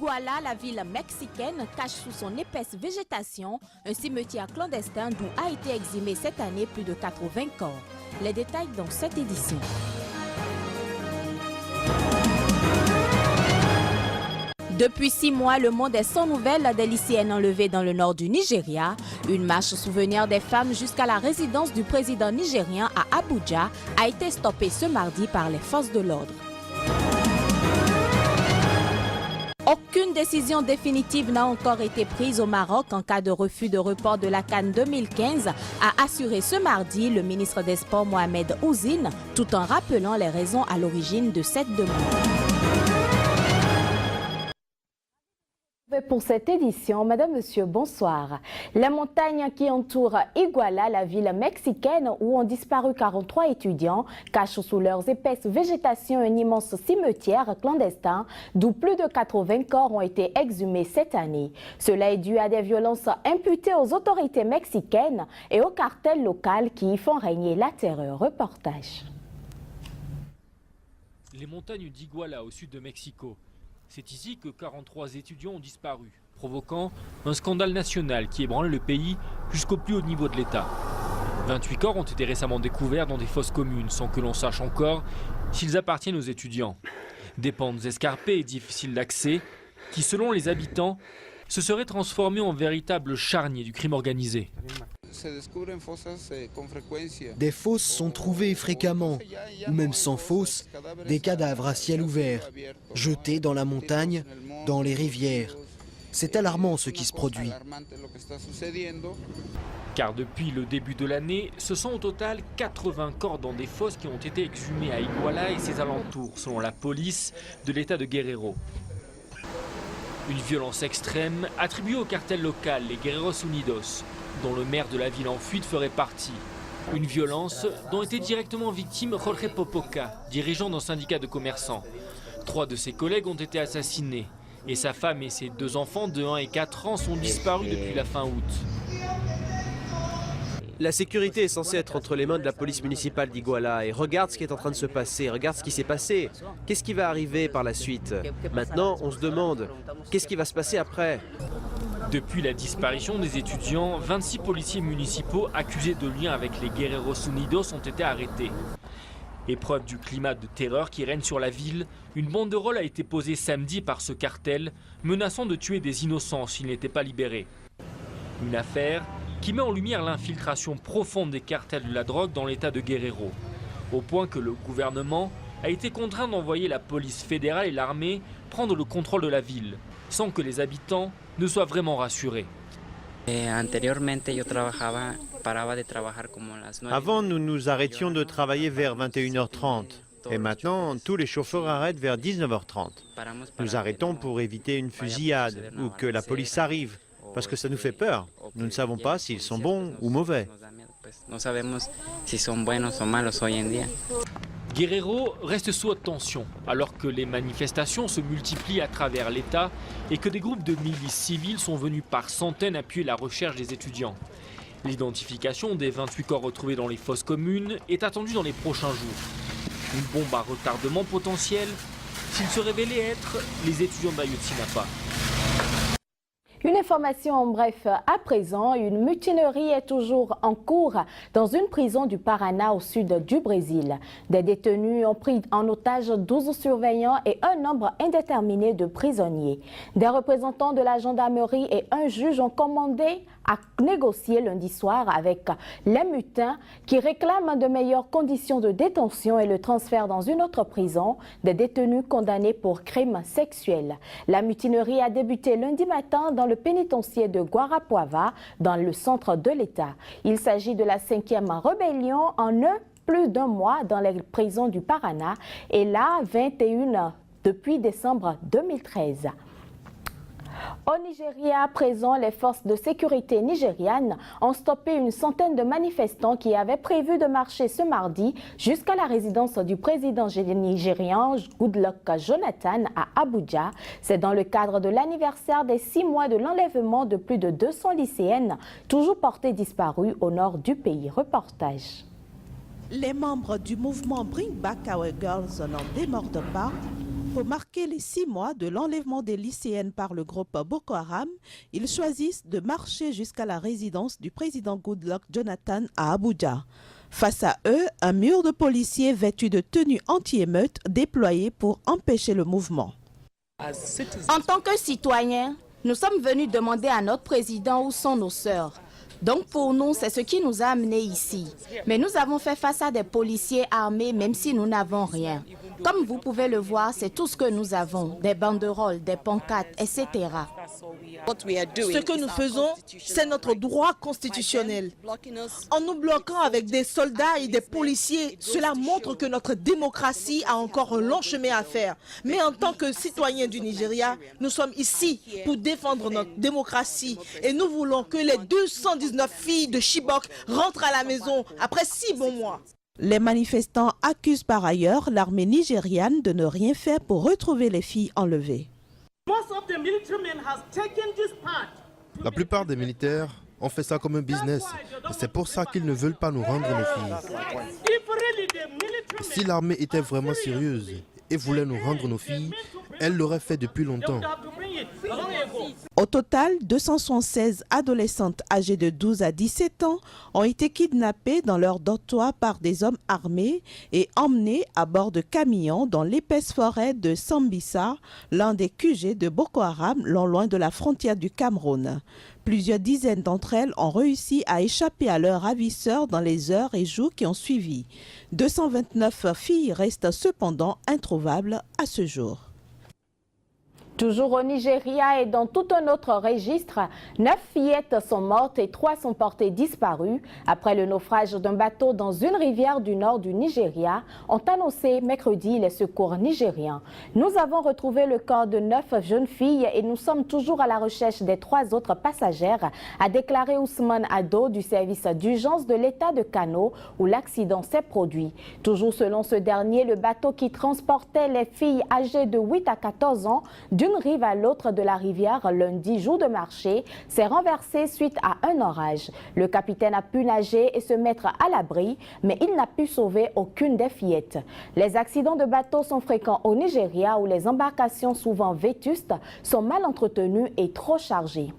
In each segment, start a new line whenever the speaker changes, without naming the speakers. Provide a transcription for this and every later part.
Iguala, la ville mexicaine, cache sous son épaisse végétation un cimetière clandestin d'où a été exhumé cette année plus de 80 corps. Les détails dans cette édition. Depuis 6 mois, le monde est sans nouvelles des lycéennes enlevées dans le nord du Nigeria. Une marche souvenir des femmes jusqu'à la résidence du président nigérien à Abuja a été stoppée ce mardi par les forces de l'ordre. Aucune décision définitive n'a encore été prise au Maroc en cas de refus de report de la CAN 2015, a assuré ce mardi le ministre des Sports Mohamed Ouzine, tout en rappelant les raisons à l'origine de cette demande. Pour cette édition, Madame, Monsieur, bonsoir. La montagne qui entoure Iguala, la ville mexicaine où ont disparu 43 étudiants, cache sous leurs épaisses végétations un immense cimetière clandestin d'où plus de 80 corps ont été exhumés cette année. Cela est dû à des violences imputées aux autorités mexicaines et aux cartels locaux qui y font régner la terreur. Reportage.
Les montagnes d'Iguala au sud de Mexico. C'est ici que 43 étudiants ont disparu, provoquant un scandale national qui ébranle le pays jusqu'au plus haut niveau de l'État. 28 corps ont été récemment découverts dans des fosses communes sans que l'on sache encore s'ils appartiennent aux étudiants. Des pentes escarpées et difficiles d'accès qui, selon les habitants, se seraient transformées en véritables charniers du crime organisé.
Des fosses sont trouvées fréquemment, ou même sans fosse, des cadavres à ciel ouvert, jetés dans la montagne, dans les rivières. C'est alarmant ce qui se produit.
Car depuis le début de l'année, ce sont au total 80 corps dans des fosses qui ont été exhumés à Iguala et ses alentours, selon la police de l'État de Guerrero. Une violence extrême attribuée au cartel local, les Guerreros Unidos, dont le maire de la ville en fuite ferait partie. Une violence dont était directement victime Jorge Popoca, dirigeant d'un syndicat de commerçants. 3 de ses collègues ont été assassinés et sa femme et ses 2 enfants de 1 et 4 ans sont disparus depuis la fin août.
La sécurité est censée être entre les mains de la police municipale d'Iguala et regarde ce qui est en train de se passer, regarde ce qui s'est passé. Qu'est-ce qui va arriver par la suite? Maintenant, on se demande, qu'est-ce qui va se passer après?
Depuis la disparition des étudiants, 26 policiers municipaux accusés de lien avec les Guerreros Unidos ont été arrêtés. Épreuve du climat de terreur qui règne sur la ville, une banderole a été posée samedi par ce cartel, menaçant de tuer des innocents s'ils n'étaient pas libérés. Une affaire qui met en lumière l'infiltration profonde des cartels de la drogue dans l'état de Guerrero, au point que le gouvernement a été contraint d'envoyer la police fédérale et l'armée prendre le contrôle de la ville, sans que les habitants ne soient vraiment rassurés.
Avant, nous nous arrêtions de travailler vers 21h30. Et maintenant, tous les chauffeurs arrêtent vers 19h30. Nous arrêtons pour éviter une fusillade ou que la police arrive, parce que ça nous fait peur. Nous ne savons pas s'ils sont bons ou mauvais.
Guerrero reste sous haute tension, alors que les manifestations se multiplient à travers l'État et que des groupes de milices civiles sont venus par centaines appuyer la recherche des étudiants. L'identification des 28 corps retrouvés dans les fosses communes est attendue dans les prochains jours. Une bombe à retardement potentiel s'il se révélait être les étudiants d'Ayotzinapa.
Une information en bref à présent, une mutinerie est toujours en cours dans une prison du Paraná au sud du Brésil. Des détenus ont pris en otage 12 surveillants et un nombre indéterminé de prisonniers. Des représentants de la gendarmerie et un juge ont commandé à négocier lundi soir avec les mutins qui réclament de meilleures conditions de détention et le transfert dans une autre prison des détenus condamnés pour crimes sexuels. La mutinerie a débuté lundi matin dans le pénitencier de Guarapuava, dans le centre de l'État. Il s'agit de la 5e rébellion en plus d'un mois dans les prisons du Paraná et la 21 depuis décembre 2013. Au Nigeria, à présent, les forces de sécurité nigérianes ont stoppé une centaine de manifestants qui avaient prévu de marcher ce mardi jusqu'à la résidence du président nigérian Goodluck Jonathan à Abuja. C'est dans le cadre de l'anniversaire des 6 mois de l'enlèvement de plus de 200 lycéennes, toujours portées disparues au nord du pays. Reportage.
Les membres du mouvement Bring Back Our Girls n'en démordent pas. Pour marquer les 6 mois de l'enlèvement des lycéennes par le groupe Boko Haram, ils choisissent de marcher jusqu'à la résidence du président Goodluck Jonathan à Abuja. Face à eux, un mur de policiers vêtus de tenues anti-émeutes déployés pour empêcher le mouvement.
En tant que citoyens, nous sommes venus demander à notre président où sont nos sœurs. Donc pour nous, c'est ce qui nous a amenés ici. Mais nous avons fait face à des policiers armés même si nous n'avons rien. Comme vous pouvez le voir, c'est tout ce que nous avons, des banderoles, des pancartes, etc.
Ce que nous faisons, c'est notre droit constitutionnel. En nous bloquant avec des soldats et des policiers, cela montre que notre démocratie a encore un long chemin à faire. Mais en tant que citoyens du Nigeria, nous sommes ici pour défendre notre démocratie. Et nous voulons que les 219 filles de Chibok rentrent à la maison après 6 bons mois.
Les manifestants accusent par ailleurs l'armée nigériane de ne rien faire pour retrouver les filles enlevées.
La plupart des militaires ont fait ça comme un business. Et c'est pour ça qu'ils ne veulent pas nous rendre nos filles. Si l'armée était vraiment sérieuse et voulait nous rendre nos filles, elle l'aurait fait depuis longtemps.
Au total, 276 adolescentes âgées de 12 à 17 ans ont été kidnappées dans leur dortoir par des hommes armés et emmenées à bord de camions dans l'épaisse forêt de Sambisa, l'un des QG de Boko Haram, non loin de la frontière du Cameroun. Plusieurs dizaines d'entre elles ont réussi à échapper à leurs ravisseurs dans les heures et jours qui ont suivi. 229 filles restent cependant introuvables à ce jour.
Toujours au Nigeria et dans tout un autre registre, 9 fillettes sont mortes et 3 sont portées disparues après le naufrage d'un bateau dans une rivière du nord du Nigeria, ont annoncé mercredi les secours nigériens. Nous avons retrouvé le corps de 9 jeunes filles et nous sommes toujours à la recherche des 3 autres passagères, a déclaré Ousmane Ado du service d'urgence de l'État de Kano où l'accident s'est produit. Toujours selon ce dernier, le bateau qui transportait les filles âgées de 8 à 14 ans d'une rive à l'autre de la rivière lundi, jour de marché, s'est renversé suite à un orage. Le capitaine a pu nager et se mettre à l'abri, mais il n'a pu sauver aucune des fillettes. Les accidents de bateaux sont fréquents au Nigeria où les embarcations souvent vétustes sont mal entretenues et trop chargées.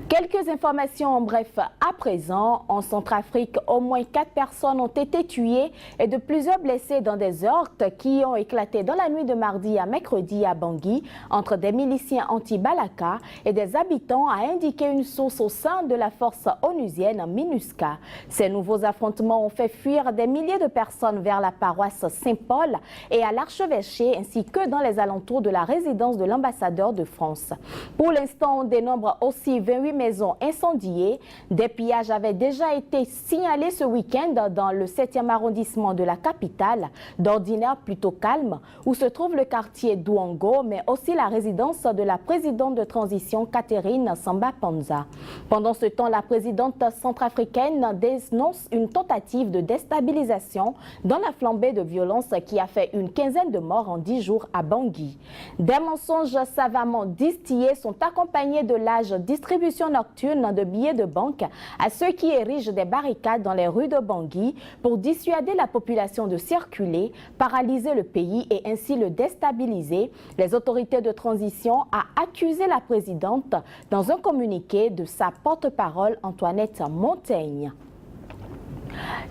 Quelques informations en bref à présent. En Centrafrique, au moins 4 personnes ont été tuées et de plusieurs blessés dans des heurts qui ont éclaté dans la nuit de mardi à mercredi à Bangui entre des miliciens anti-Balaka et des habitants, a indiqué une source au sein de la force onusienne MINUSCA. Ces nouveaux affrontements ont fait fuir des milliers de personnes vers la paroisse Saint-Paul et à l'archevêché ainsi que dans les alentours de la résidence de l'ambassadeur de France. Pour l'instant, on dénombre aussi 28 maisons incendiées. Des pillages avaient déjà été signalés ce week-end dans le 7e arrondissement de la capitale, d'ordinaire plutôt calme, où se trouve le quartier Douango, mais aussi la résidence de la présidente de transition Catherine Samba Panza. Pendant ce temps, la présidente centrafricaine dénonce une tentative de déstabilisation dans la flambée de violence qui a fait une quinzaine de morts en 10 jours à Bangui. Des mensonges savamment distillés sont accompagnés de l'âge distribution nocturne de billets de banque à ceux qui érigent des barricades dans les rues de Bangui pour dissuader la population de circuler, paralyser le pays et ainsi le déstabiliser. Les autorités de transition ont accusé la présidente dans un communiqué de sa porte-parole Antoinette Montaigne.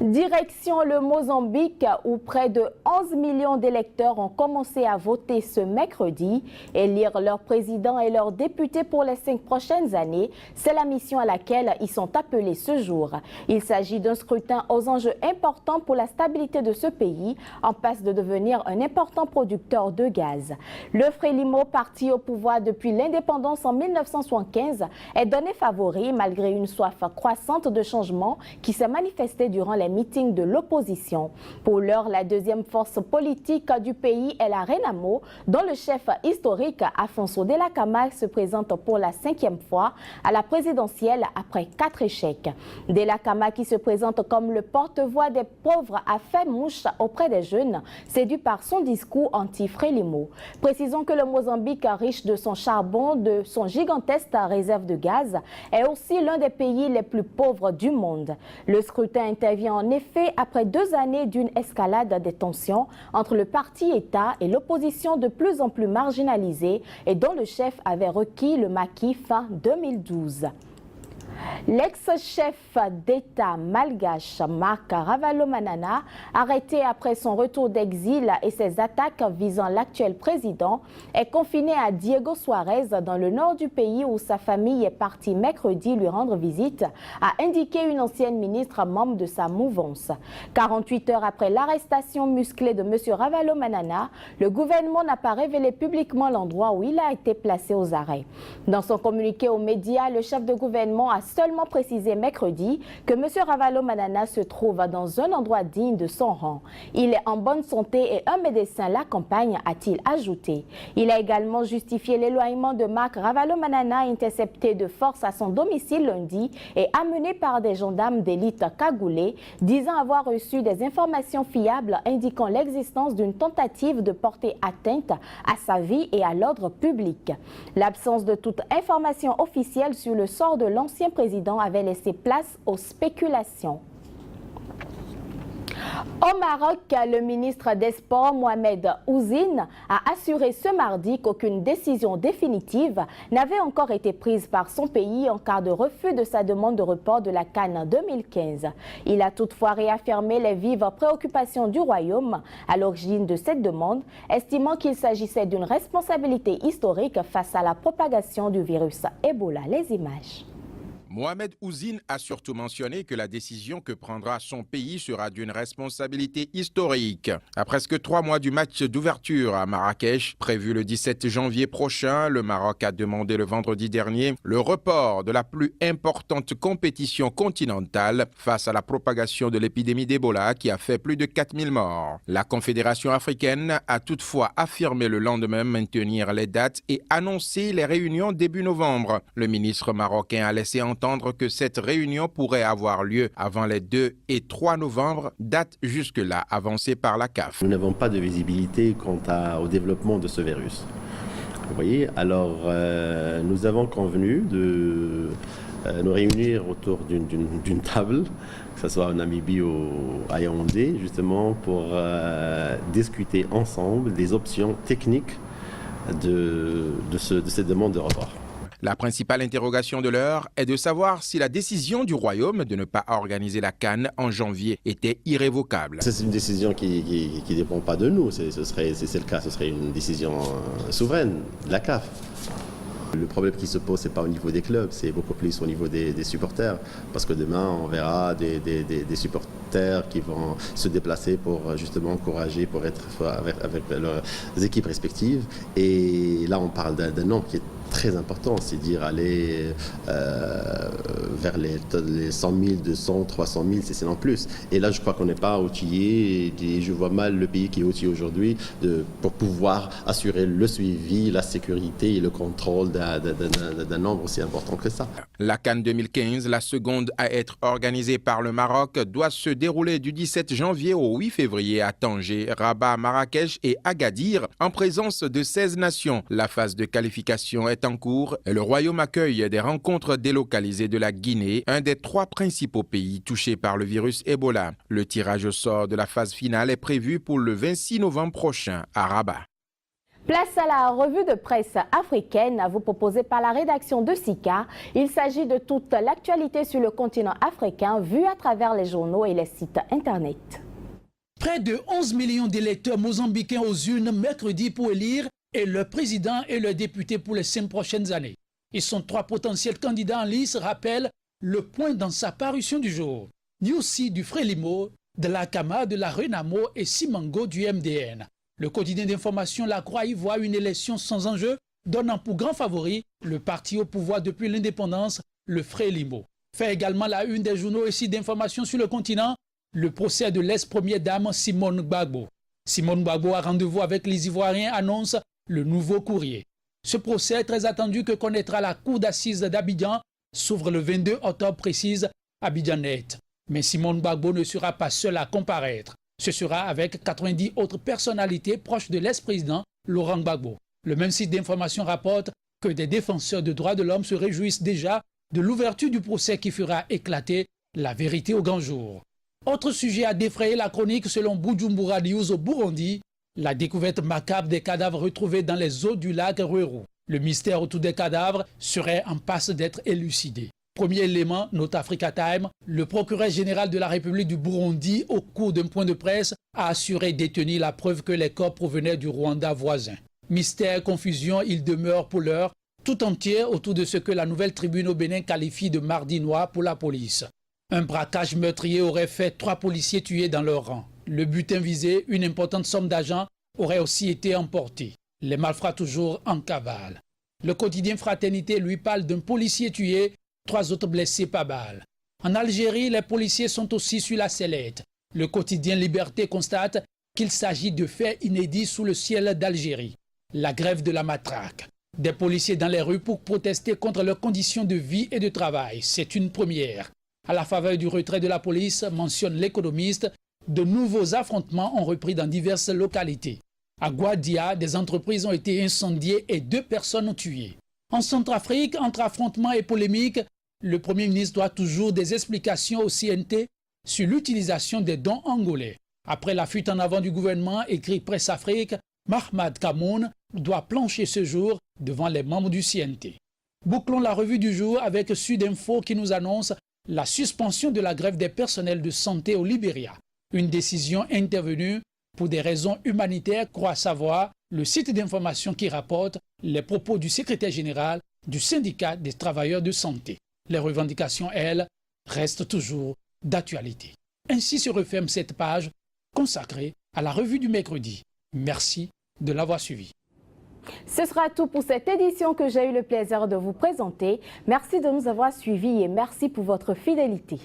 Direction le Mozambique où près de 11 millions d'électeurs ont commencé à voter ce mercredi. Élire leur président et leurs députés pour les 5 prochaines années, c'est la mission à laquelle ils sont appelés ce jour. Il s'agit d'un scrutin aux enjeux importants pour la stabilité de ce pays, en passe de devenir un important producteur de gaz. Le Frélimo, parti au pouvoir depuis l'indépendance en 1975, est donné favori malgré une soif croissante de changement qui s'est manifestée durant les meetings de l'opposition. Pour l'heure, la deuxième force politique du pays est la Renamo, dont le chef historique Afonso Dhlakama se présente pour la 5e fois à la présidentielle après 4 échecs. Dhlakama, qui se présente comme le porte-voix des pauvres, a fait mouche auprès des jeunes, séduits par son discours anti-Frélimo. Précisons que le Mozambique, riche de son charbon, de son gigantesque réserve de gaz, est aussi l'un des pays les plus pauvres du monde. Le scrutin intervient intervient en effet après 2 années d'une escalade des tensions entre le parti État et l'opposition de plus en plus marginalisée et dont le chef avait requis le maquis fin 2012. L'ex-chef d'État malgache Marc Ravalomanana, arrêté après son retour d'exil et ses attaques visant l'actuel président, est confiné à Diego Suarez dans le nord du pays où sa famille est partie mercredi lui rendre visite, a indiqué une ancienne ministre membre de sa mouvance. 48 heures après l'arrestation musclée de M. Ravalomanana, le gouvernement n'a pas révélé publiquement l'endroit où il a été placé aux arrêts. Dans son communiqué aux médias, le chef de gouvernement a seulement précisé mercredi que M. Ravalomanana se trouve dans un endroit digne de son rang. Il est en bonne santé et un médecin l'accompagne, a-t-il ajouté. Il a également justifié l'éloignement de Marc Ravalomanana, intercepté de force à son domicile lundi et amené par des gendarmes d'élite cagoulés, disant avoir reçu des informations fiables indiquant l'existence d'une tentative de porter atteinte à sa vie et à l'ordre public. L'absence de toute information officielle sur le sort de l'ancien président avait laissé place aux spéculations. Au Maroc, le ministre des Sports, Mohamed Ouzine, a assuré ce mardi qu'aucune décision définitive n'avait encore été prise par son pays en cas de refus de sa demande de report de la CAN 2015. Il a toutefois réaffirmé les vives préoccupations du Royaume à l'origine de cette demande, estimant qu'il s'agissait d'une responsabilité historique face à la propagation du virus Ebola. Les images.
Mohamed Ouzine a surtout mentionné que la décision que prendra son pays sera d'une responsabilité historique. À presque 3 mois du match d'ouverture à Marrakech, prévu le 17 janvier prochain, le Maroc a demandé le vendredi dernier le report de la plus importante compétition continentale face à la propagation de l'épidémie d'Ebola qui a fait plus de 4000 morts. La Confédération africaine a toutefois affirmé le lendemain maintenir les dates et annoncer les réunions début novembre. Le ministre marocain a laissé entendre que cette réunion pourrait avoir lieu avant les 2 et 3 novembre, date jusque-là avancée par la CAF.
Nous n'avons pas de visibilité quant au développement de ce virus. Vous voyez, alors nous avons convenu de nous réunir autour d'une table, que ce soit en Namibie ou à Yaoundé, justement pour discuter ensemble des options techniques de cette demande de report.
La principale interrogation de l'heure est de savoir si la décision du Royaume de ne pas organiser la CAN en janvier était irrévocable.
C'est une décision qui ne dépend pas de nous, si c'est le cas, ce serait une décision souveraine de la CAF. Le problème qui se pose, ce n'est pas au niveau des clubs, c'est beaucoup plus au niveau des supporters. Parce que demain, on verra des supporters qui vont se déplacer pour justement encourager, pour être avec leurs équipes respectives. Et là, on parle d'un nombre qui est très important, c'est dire aller vers les 100 000, 200, 300 000, c'est non plus. Et là, je crois qu'on n'est pas outillé, et je vois mal le pays qui est outillé aujourd'hui pour pouvoir assurer le suivi, la sécurité et le contrôle d'un nombre aussi important que ça.
La CAN 2015, la seconde à être organisée par le Maroc, doit se dérouler du 17 janvier au 8 février à Tanger, Rabat, Marrakech et Agadir, en présence de 16 nations. La phase de qualification est en cours et le Royaume accueille des rencontres délocalisées de la Guinée, un des 3 principaux pays touchés par le virus Ebola. Le tirage au sort de la phase finale est prévu pour le 26 novembre prochain à Rabat.
Place à la revue de presse africaine, à vous proposer par la rédaction de SICA. Il s'agit de toute l'actualité sur le continent africain vue à travers les journaux et les sites internet.
Près de 11 millions d'électeurs mozambicains aux urnes mercredi pour élire et le président et le député pour les 5 prochaines années. Ils sont 3 potentiels candidats en lice, rappelle le point dans sa parution du jour. Niussi du Frélimo, de la Kama, de la Renamo et Simango du MDN. Le quotidien d'information La Croix y voit une élection sans enjeu, donnant pour grand favori le parti au pouvoir depuis l'indépendance, le Frélimo. Fait également la une des journaux et sites d'information sur le continent, le procès de l'ex-première dame Simone Gbagbo. Simone Gbagbo a rendez-vous avec les Ivoiriens, annonce le Nouveau Courrier. Ce procès très attendu que connaîtra la cour d'assises d'Abidjan s'ouvre le 22 octobre, précise Abidjanet. Mais Simone Gbagbo ne sera pas seule à comparaître. Ce sera avec 90 autres personnalités proches de l'ex-président Laurent Gbagbo. Le même site d'information rapporte que des défenseurs de droits de l'homme se réjouissent déjà de l'ouverture du procès qui fera éclater la vérité au grand jour. Autre sujet à défrayer la chronique selon Bujumbura News au Burundi, la découverte macabre des cadavres retrouvés dans les eaux du lac Rweru. Le mystère autour des cadavres serait en passe d'être élucidé. Premier élément, note Africa Time, le procureur général de la République du Burundi, au cours d'un point de presse, a assuré détenir la preuve que les corps provenaient du Rwanda voisin. Mystère, confusion, il demeure pour l'heure tout entier autour de ce que la Nouvelle Tribune au Bénin qualifie de mardi noir pour la police. Un braquage meurtrier aurait fait 3 policiers tués dans leur rang. Le butin visé, une importante somme d'argent, aurait aussi été emportée. Les malfrats toujours en cavale. Le quotidien Fraternité lui parle d'un policier tué, 3 autres blessés par balle. En Algérie, les policiers sont aussi sur la sellette. Le quotidien Liberté constate qu'il s'agit de faits inédits sous le ciel d'Algérie. La grève de la matraque. Des policiers dans les rues pour protester contre leurs conditions de vie et de travail. C'est une première. À la faveur du retrait de la police, mentionne l'économiste, de nouveaux affrontements ont repris dans diverses localités. À Gouadia, des entreprises ont été incendiées et 2 personnes tuées. En Centrafrique, entre affrontements et polémiques, le Premier ministre doit toujours des explications au CNT sur l'utilisation des dons angolais. Après la fuite en avant du gouvernement, écrit Presse Afrique, Mahmad Kamoun doit plancher ce jour devant les membres du CNT. Bouclons la revue du jour avec Sudinfo qui nous annonce la suspension de la grève des personnels de santé au Libéria. Une décision intervenue pour des raisons humanitaires, croit savoir le site d'information qui rapporte les propos du secrétaire général du syndicat des travailleurs de santé. Les revendications, elles, restent toujours d'actualité. Ainsi se referme cette page consacrée à la revue du mercredi. Merci de l'avoir suivi.
Ce sera tout pour cette édition que j'ai eu le plaisir de vous présenter. Merci de nous avoir suivis et merci pour votre fidélité.